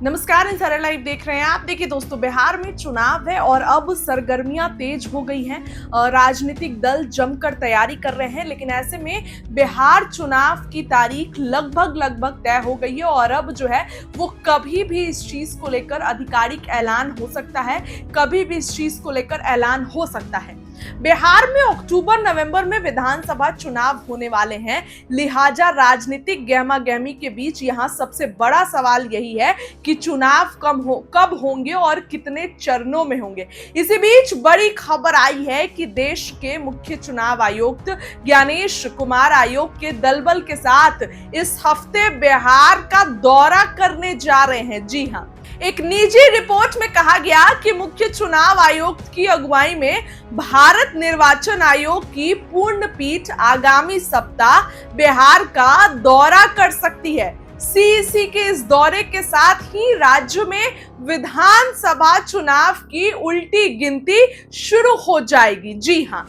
नमस्कार, इंसारा लाइव देख रहे हैं आप। देखिए दोस्तों, बिहार में चुनाव है और अब सरगर्मियां तेज हो गई हैं। राजनीतिक दल जमकर तैयारी कर रहे हैं, लेकिन ऐसे में बिहार चुनाव की तारीख लगभग तय हो गई है और अब जो है वो कभी भी इस चीज को लेकर आधिकारिक ऐलान हो सकता है, कभी भी इस चीज को लेकर ऐलान हो सकता है। बिहार में अक्टूबर नवंबर में विधानसभा चुनाव होने वाले हैं, लिहाजा राजनीतिक गहमा गहमी के बीच यहां सबसे बड़ा सवाल यही है कि चुनाव कब होंगे और कितने चरणों में होंगे। इसी बीच बड़ी खबर आई है कि देश के मुख्य चुनाव आयुक्त ज्ञानेश कुमार आयोग के दलबल के साथ इस हफ्ते बिहार का दौरा करने जा रहे हैं। जी हां, एक निजी रिपोर्ट में कहा गया कि मुख्य चुनाव आयुक्त की अगुवाई में भारत निर्वाचन आयोग की पूर्ण पीठ आगामी सप्ताह बिहार का दौरा कर सकती है। सीईसी के इस दौरे के साथ ही राज्य में विधानसभा चुनाव की उल्टी गिनती शुरू हो जाएगी। जी हां,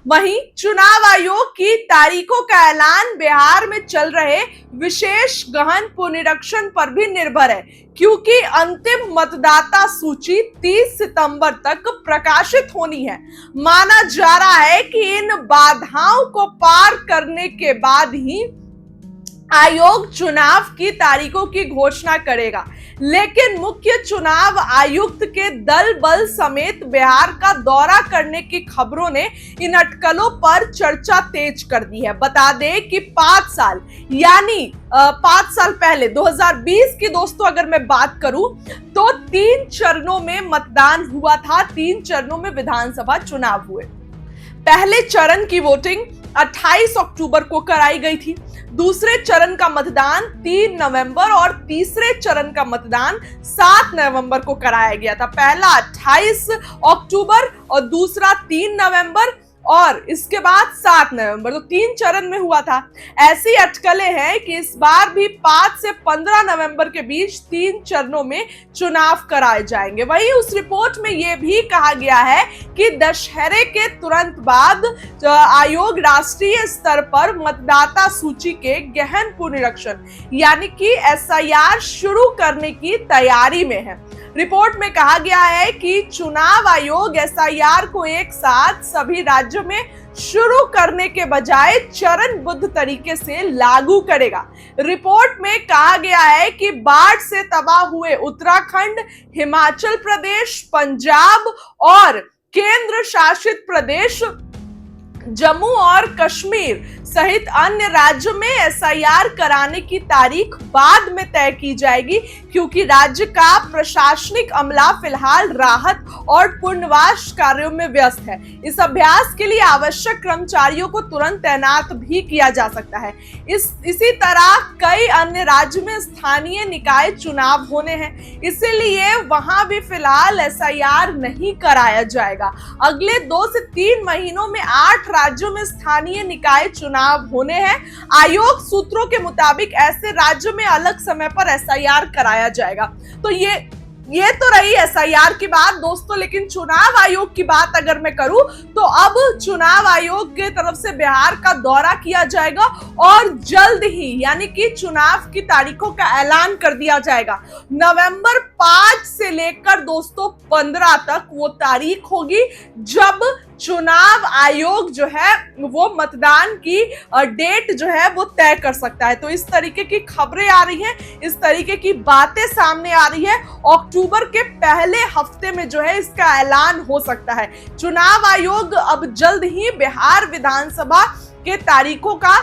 वहीं चुनाव आयोग की तारीखों का ऐलान बिहार में चल रहे विशेष गहन पुनरीक्षण पर भी निर्भर है, क्योंकि अंतिम मतदाता सूची 30 सितंबर तक प्रकाशित होनी है। माना जा रहा है कि इन बाधाओं को पार करने के बाद ही आयोग चुनाव की तारीखों की घोषणा करेगा, लेकिन मुख्य चुनाव आयुक्त के दल बल समेत बिहार का दौरा करने की खबरों ने इन अटकलों पर चर्चा तेज कर दी है। बता दें कि 5 साल यानी 5 साल पहले 2020 की दोस्तों अगर मैं बात करूं तो 3 चरणों में मतदान हुआ था, 3 चरणों में विधानसभा चुनाव हुए। पहले चरण की वोटिंग 28 अक्टूबर को कराई गई थी, दूसरे चरण का मतदान 3 नवंबर और तीसरे चरण का मतदान 7 नवंबर को कराया गया था। पहला 28 अक्टूबर और दूसरा 3 नवंबर और इसके बाद 7 नवंबर, तो 3 चरण में हुआ था। ऐसी अटकलें हैं कि इस बार भी 5 से 15 नवंबर के बीच 3 चरणों में चुनाव कराए जाएंगे। वहीं उस रिपोर्ट में यह भी कहा गया है कि दशहरे के तुरंत बाद आयोग राष्ट्रीय स्तर पर मतदाता सूची के गहन पुनरीक्षण यानी कि एसआईआर शुरू करने की तैयारी में है। रिपोर्ट में कहा गया है कि चुनाव आयोग एसआईआर को एक साथ सभी राज्यों में शुरू करने के बजाय चरणबद्ध तरीके से लागू करेगा। रिपोर्ट में कहा गया है कि बाढ़ से तबाह हुए उत्तराखंड, हिमाचल प्रदेश, पंजाब और केंद्र शासित प्रदेश जम्मू और कश्मीर सहित अन्य राज्यों में एसआईआर कराने की तारीख बाद में तय की जाएगी, क्योंकि राज्य का प्रशासनिक अमला फिलहाल राहत और पुनर्वास कार्यों में व्यस्त है। इस अभ्यास के लिए आवश्यक कर्मचारियों को तुरंत तैनात भी किया जा सकता है। इसी तरह कई अन्य राज्य में स्थानीय निकाय चुनाव होने हैं, इसीलिए वहां भी फिलहाल एसआईआर नहीं कराया जाएगा। अगले 2 से 3 महीनों में 8 राज्यों में स्थानीय निकाय चुनाव होने हैं। आयोग सूत्रों के मुताबिक ऐसे राज्यों में अलग समय पर एसआईआर कराया जाएगा। तो ये तो रही एसआईआर की बात दोस्तों, लेकिन चुनाव आयोग की बात अगर मैं करूं तो अब चुनाव आयोग की तरफ से बिहार का दौरा किया जाएगा और जल्द ही यानी कि चुनाव की तारीखों का ऐलान कर दिया जाएगा। नवंबर 5 से लेकर दोस्तों 15 तक वो तारीख होगी जब चुनाव आयोग जो है वो मतदान की डेट जो है वो तय कर सकता है। तो इस तरीके की खबरें आ रही हैं, इस तरीके की बातें सामने आ रही है। अक्टूबर के पहले हफ्ते में जो है इसका ऐलान हो सकता है। चुनाव आयोग अब जल्द ही बिहार विधानसभा के तारीखों का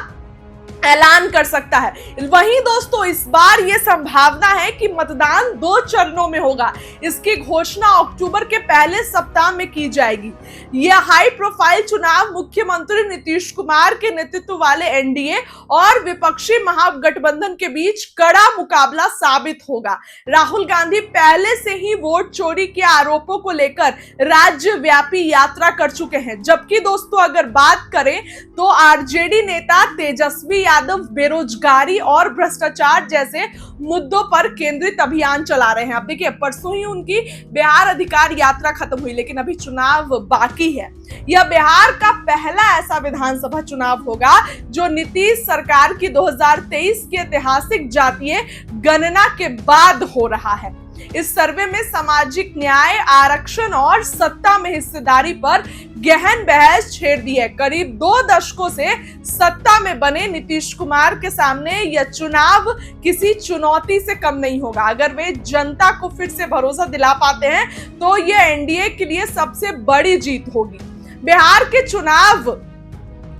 ऐलान कर सकता है। वहीं दोस्तों इस बार यह संभावना है कि मतदान 2 चरणों में होगा। इसकी घोषणा अक्टूबर के पहले सप्ताह में की जाएगी। यह हाई प्रोफाइल चुनाव मुख्यमंत्री नीतीश कुमार के नेतृत्व वाले एनडीए और विपक्षी महागठबंधन के बीच कड़ा मुकाबला साबित होगा। राहुल गांधी पहले से ही वोट चोरी के आरोपों को लेकर राज्यव्यापी यात्रा कर चुके हैं, जबकि दोस्तों अगर बात करें तो आरजेडी नेता तेजस्वी यादव बेरोजगारी और भ्रष्टाचार जैसे मुद्दों पर केंद्रित अभियान चला रहे हैं। अब देखिए, परसों ही उनकी बिहार अधिकार यात्रा खत्म हुई, लेकिन अभी चुनाव बाकी है। यह बिहार का पहला ऐसा विधानसभा चुनाव होगा जो नीतीश सरकार की 2023 की ऐतिहासिक जातीय गणना के बाद हो रहा है। इस सर्वे में सामाजिक न्याय, आरक्षण और सत्ता में हिस्सेदारी पर गहन बहस छेड़ दी है। करीब 2 दशकों से सत्ता में बने नीतीश कुमार के सामने यह चुनाव किसी चुनौती से कम नहीं होगा। अगर वे जनता को फिर से भरोसा दिला पाते हैं तो यह एनडीए के लिए सबसे बड़ी जीत होगी। बिहार के चुनाव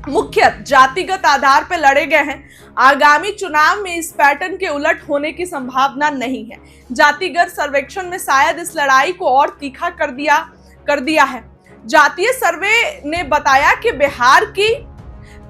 मुख्य जातिगत आधार पर लड़े गए हैं। आगामी चुनाव में इस पैटर्न के उलट होने की संभावना नहीं है। जातिगत सर्वेक्षण में शायद इस लड़ाई को और तीखा कर दिया है। जातीय सर्वे ने बताया कि बिहार की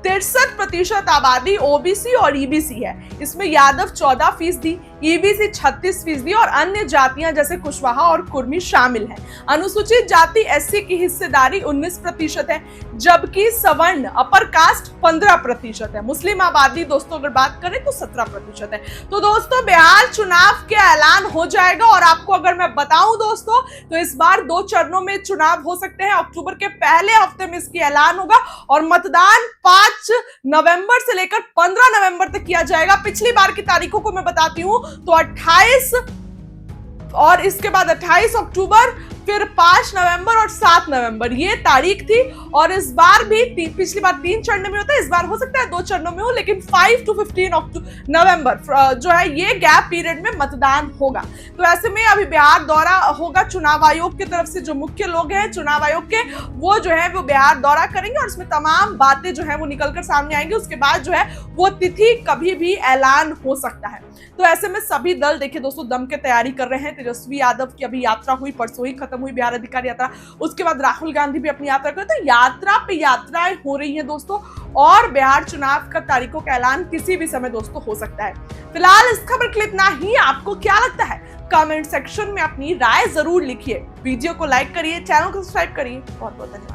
63% आबादी ओबीसी और ईबीसी है। इसमें यादव 14%, ईबीसी 36% और अन्य जातियां जैसे कुशवाहा और कुर्मी शामिल हैं। अनुसूचित जाति एससी की हिस्सेदारी 19% है, जबकि सवर्ण अपर कास्ट 15% है। मुस्लिम आबादी दोस्तों अगर बात करें तो 17% है। तो दोस्तों, बिहार चुनाव के ऐलान हो जाएगा और आपको अगर मैं बताऊं दोस्तों, तो इस बार 2 चरणों में चुनाव हो सकते हैं। अक्टूबर के पहले हफ्ते में इसकी ऐलान होगा और मतदान 5 नवंबर से लेकर 15 नवंबर तक किया जाएगा। पिछली बार की तारीखों को मैं बताती हूं तो 28 और इसके बाद 28 अक्टूबर, फिर 5 नवंबर और 7 नवंबर ये तारीख थी। और इस बार भी पिछली बार 3 चरणों में होता है, इस बार हो सकता है 2 चरणों में हो, लेकिन 5 to 15 नवंबर जो है ये गैप पीरियड में मतदान होगा। तो ऐसे में अभी बिहार दौरा होगा चुनाव आयोग की तरफ से। जो मुख्य लोग हैं चुनाव आयोग के, वो जो है वो बिहार दौरा करेंगे और उसमें तमाम बातें जो है वो निकलकर सामने आएंगी। उसके बाद जो है वो तिथि कभी भी ऐलान हो सकता है। तो ऐसे में सभी दल देखिए दोस्तों दम के तैयारी कर रहे हैं। तेजस्वी यादव की अभी यात्रा हुई, परसों ही खत्म हुई बिहार अधिकार यात्रा। उसके बाद राहुल गांधी भी अपनी यात्रा कर, तो यात्रा पे यात्राएं हो रही हैं दोस्तों। और बिहार चुनाव का तारीखों का ऐलान किसी भी समय दोस्तों हो सकता है। फिलहाल इस खबर के लिए इतना ही। आपको क्या लगता है? कमेंट सेक्शन में अपनी राय जरूर लिखिए। वीडियो को लाइक करिए, चैनल को सब्सक्राइब करिए। बहुत बहुत धन्यवाद।